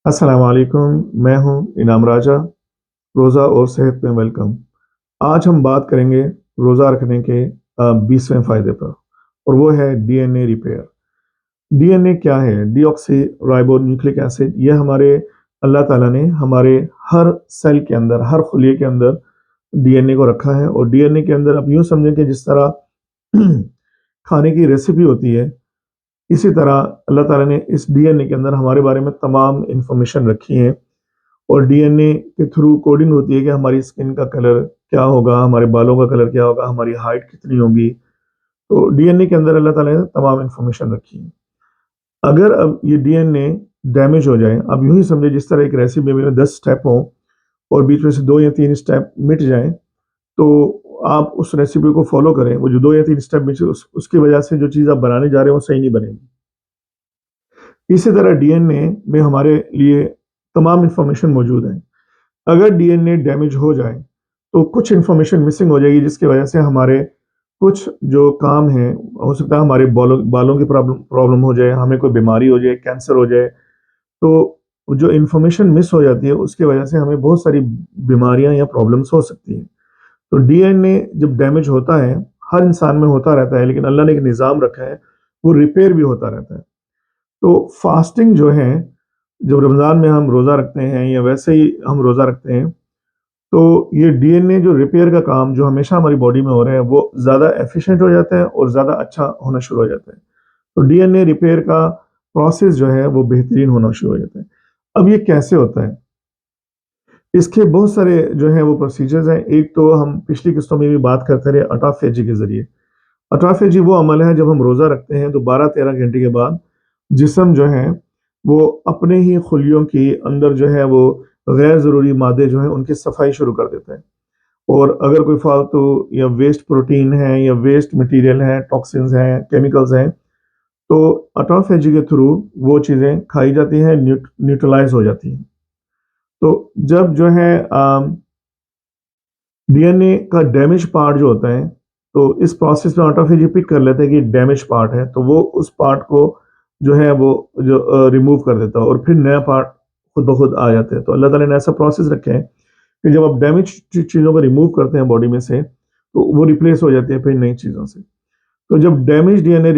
अस्सलाम वालेकुम, मैं हूं इनाम राजा। रोज़ा और सेहत में वेलकम। आज हम बात करेंगे रोज़ा रखने के 20वें फ़ायदे पर, और वो है डीएनए रिपेयर। डीएनए क्या है? Deoxy ribo nucleic acid. ये हमारे अल्लाह ताला ने हमारे हर सेल के अंदर, हर खुलिये के अंदर डीएनए को रखा है। और डीएनए के अंदर आप यूं समझें कि जिस तरह खाने की रेसिपी होती है, इसी तरह अल्लाह ताला ने इस डीएनए के अंदर हमारे बारे में तमाम इंफॉर्मेशन रखी है। और डीएनए के थ्रू कोडिंग होती है कि हमारी स्किन का कलर क्या होगा, हमारे बालों का कलर क्या होगा, हमारी हाइट कितनी होगी। तो डीएनए के अंदर अल्लाह ताला ने तमाम इंफॉर्मेशन रखी है। अगर अब ये डीएनए डैमेज हो जाए, अब यूं ही समझे जिस तरह एक रेसिपी में 10 स्टेप हो और बीच में से 2 या 3 स्टेप मिट जाएं, तो आप उस रेसिपी को फॉलो करें, वो जो 2 या 3 स्टेप मिटे उसकी वजह से जो चीज़ आप बनाने जा रहे हैं वो सही नहीं बनेगी। इसी तरह डीएनए में हमारे लिए तमाम इंफॉर्मेशन मौजूद है। अगर डीएनए डैमेज हो जाए तो कुछ इन्फॉर्मेशन मिसिंग हो जाएगी, जिसकी वजह से हमारे कुछ जो काम हैं, हो सकता है हमारे बालों बालों की प्रॉब्लम प्रॉब्लम हो जाए, हमें कोई बीमारी हो जाए, कैंसर हो जाए। तो जो इन्फॉर्मेशन मिस हो जाती है उसकी वजह से हमें बहुत सारी बीमारियां या प्रॉब्लम्स हो सकती हैं। तो डीएनए जब डैमेज होता है, हर इंसान में होता रहता है, लेकिन अल्लाह ने एक निज़ाम रखा है, वो रिपेयर भी होता रहता है। तो फास्टिंग जो है, जब रमज़ान में हम रोज़ा रखते हैं या वैसे ही हम रोज़ा रखते हैं, तो ये डीएनए जो रिपेयर का काम जो हमेशा हमारी बॉडी में हो रहा है, वो ज़्यादा एफिशिएंट हो जाता है और ज़्यादा अच्छा होना शुरू हो जाता है। तो डीएनए रिपेयर का प्रोसेस जो है वो बेहतरीन होना शुरू हो जाता है। अब ये कैसे होता है? इसके बहुत सारे जो है वो प्रोसीजर्स हैं। एक तो हम पिछली किस्तों में भी बात करते रहे, ऑटोफेजी के ज़रिए। ऑटोफेजी वो अमल है जब हम रोज़ा रखते हैं तो 12-13 घंटे के बाद जिस्म जो है वो अपने ही खुलियों के अंदर जो है वो गैर ज़रूरी मादे जो हैं उनकी सफाई शुरू कर देता है। और अगर कोई फालतू या वेस्ट प्रोटीन है या वेस्ट मटेरियल है, टॉक्सिन्स हैं, केमिकल्स हैं, तो ऑटोफेजी के थ्रू वो चीज़ें खाई जाती हैं, न्यूट्रलाइज़ हो जाती हैं। तो जब जो है डीएनए का डैमेज पार्ट जो होता है, तो इस प्रोसेस में ऑटोफेजी पिक कर लेता है कि डैमेज पार्ट है, तो वो उस पार्ट को जो है वो जो रिमूव कर देता है और फिर नया पार्ट खुद ब खुद आ जाता है। तो अल्लाह ताला ने ऐसा प्रोसेस रखे हैं कि जब आप डैमेज चीज़ों को रिमूव करते हैं बॉडी में से, तो वो रिप्लेस हो जाती है फिर नई चीज़ों से। तो जब डैमेज डीएनए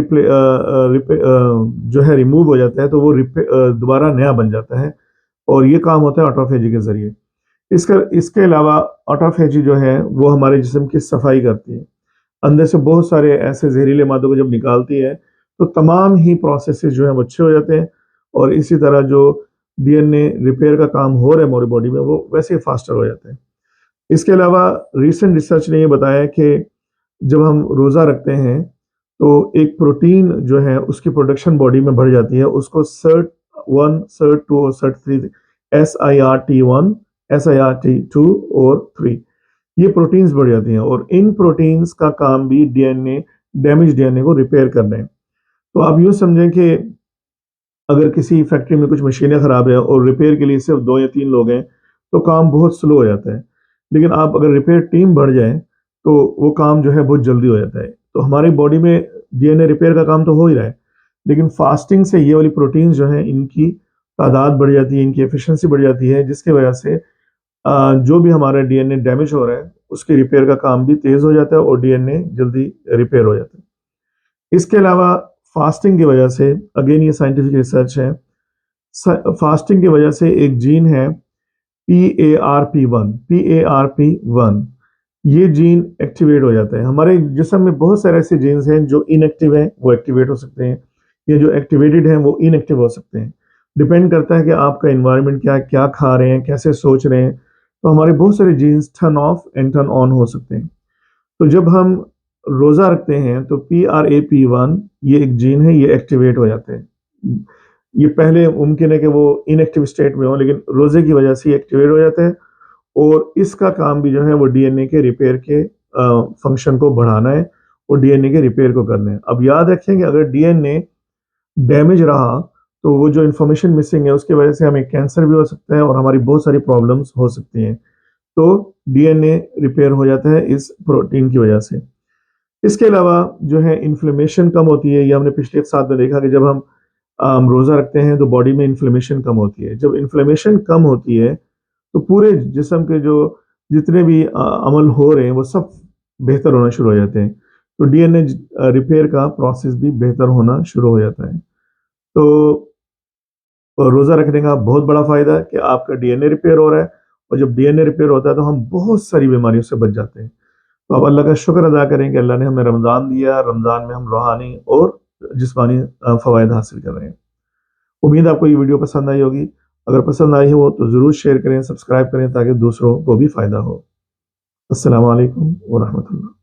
जो है रिमूव हो जाता है, तो वो दोबारा नया बन जाता है। और ये काम होता है ऑटोफेजी के ज़रिए। इसके अलावा ऑटोफेजी जो है वो हमारे जिस्म की सफाई करती है। अंदर से बहुत सारे ऐसे जहरीले मादों को जब निकालती है, तो तमाम ही प्रोसेसेस जो हैं वो अच्छे हो जाते हैं। और इसी तरह जो डीएनए रिपेयर का काम हो रहा है हमारी बॉडी में, वो वैसे ही फास्टर हो जाता है। इसके अलावा रीसेंट रिसर्च ने ये बताया कि जब हम रोज़ा रखते हैं, तो एक प्रोटीन जो है उसकी प्रोडक्शन बॉडी में बढ़ जाती है। उसको SIRT1, SIRT2 और SIRT3, SIRT1, SIRT2 और 3, ये प्रोटीन्स बढ़ जाती हैं और इन प्रोटीन्स का काम भी डीएनए डैमेज डीएनए को रिपेयर करना है। तो आप यूँ समझें कि अगर किसी फैक्ट्री में कुछ मशीनें खराब है और रिपेयर के लिए सिर्फ 2 या 3 लोग हैं, तो काम बहुत स्लो हो जाता है। लेकिन आप अगर रिपेयर टीम बढ़ जाए, तो वो काम जो है बहुत जल्दी हो जाता है। तो हमारी बॉडी में डीएनए रिपेयर का काम तो हो ही रहा है, लेकिन फास्टिंग से ये वाली प्रोटीन्स जो हैं इनकी तादाद बढ़ जाती है, इनकी एफिशिएंसी बढ़ जाती है, जिसकी वजह से जो भी हमारा डीएनए डैमेज हो रहा है, उसके रिपेयर का काम भी तेज़ हो जाता है और डीएनए जल्दी रिपेयर हो जाता है। इसके अलावा फास्टिंग की वजह से, अगेन ये साइंटिफिक रिसर्च है, फास्टिंग की वजह से एक जीन है PARP1, ये जीन एक्टिवेट हो जाता है। हमारे जिस्म में बहुत सारे ऐसे जीन्स हैं जो इनएक्टिव हैं, वो एक्टिवेट हो सकते हैं, या जो एक्टिवेटेड हैं वो इनएक्टिव हो सकते हैं। डिपेंड करता है कि आपका एनवायरनमेंट क्या है, क्या खा रहे हैं, कैसे सोच रहे हैं। तो हमारे बहुत सारे genes turn off and turn on हो सकते हैं। तो जब हम रोज़ा रखते हैं तो PRAP1 ये एक जीन है, ये एक्टिवेट हो जाते हैं। ये पहले मुमकिन है कि वो इनएक्टिव स्टेट में हो, लेकिन रोज़े की वजह से ये एक्टिवेट हो जाते हैं। और इसका काम भी जो है वो डीएनए के रिपेयर के फंक्शन को बढ़ाना है और डीएनए के रिपेयर को करना है। अब याद रखें कि अगर डीएनए डैमेज रहा, तो वो जो इन्फॉर्मेशन मिसिंग है उसकी वजह से हमें कैंसर भी हो सकता है और हमारी बहुत सारी प्रॉब्लम्स हो सकती हैं। तो डीएनए रिपेयर हो जाता है इस प्रोटीन की वजह से। इसके अलावा जो है इन्फ्लेमेशन कम होती है। ये हमने पिछले एक साथ में देखा कि जब हम हम रोज़ा रखते हैं तो बॉडी में इन्फ्लेमेशन कम होती है। जब इन्फ्लेमेशन कम होती है तो पूरे जिस्म के जो जितने भी अमल हो रहे हैं वो सब बेहतर होना शुरू हो जाते हैं। तो डीएनए रिपेयर का प्रोसेस भी बेहतर होना शुरू हो जाता है। तो रोज़ा रखने का बहुत बड़ा फ़ायदा है कि आपका डीएनए रिपेयर हो रहा है, और जब डीएनए रिपेयर होता है तो हम बहुत सारी बीमारियों से बच जाते हैं। तो अब अल्लाह का शुक्र अदा करें कि अल्लाह ने हमें रमज़ान दिया, रमज़ान में हम रूहानी और जिस्मानी फ़वाइद हासिल कर रहे हैं। उम्मीद है आपको ये वीडियो पसंद आई होगी। अगर पसंद आई हो तो ज़रूर शेयर करें, सब्सक्राइब करें ताकि दूसरों को भी फ़ायदा हो। अस्सलामु अलैकुम व रहमतुल्लाह।